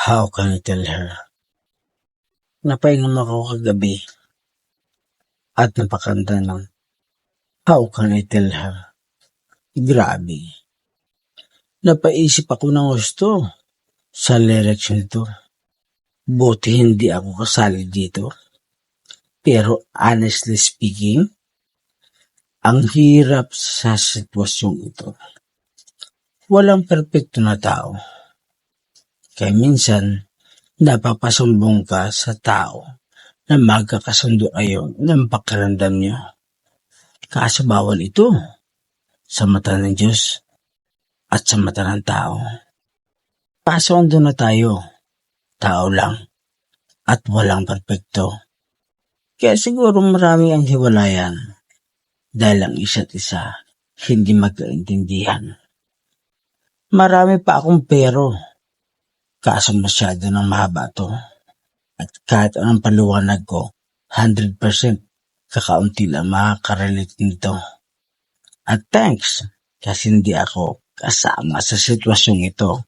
How can I tell her? Napainom ako kagabi at napakanta ng How can I tell her? Grabe. Napaisip ako ng gusto sa lyrics nito. Buti hindi ako kasali dito. Pero honestly speaking, ang hirap sa sitwasyong ito. Walang perpekto na tao. Kaya minsan, napapasumbong ka sa tao na magkakasundo kayo ng pakiramdam niyo. Kaso bawal ito sa mata ng Diyos at sa mata ng tao. Kaso andun na tayo, tao lang at walang perpekto. Kaya siguro marami ang hiwalayan dahil ang isa't isa hindi magkaintindihan. Marami pa akong pero, kaso masyado nang mahaba to. At kahit anong paliwanag ko, 100% kakaunti lang makakarelate nito. At thanks kasi hindi ako kasama sa sitwasyong ito.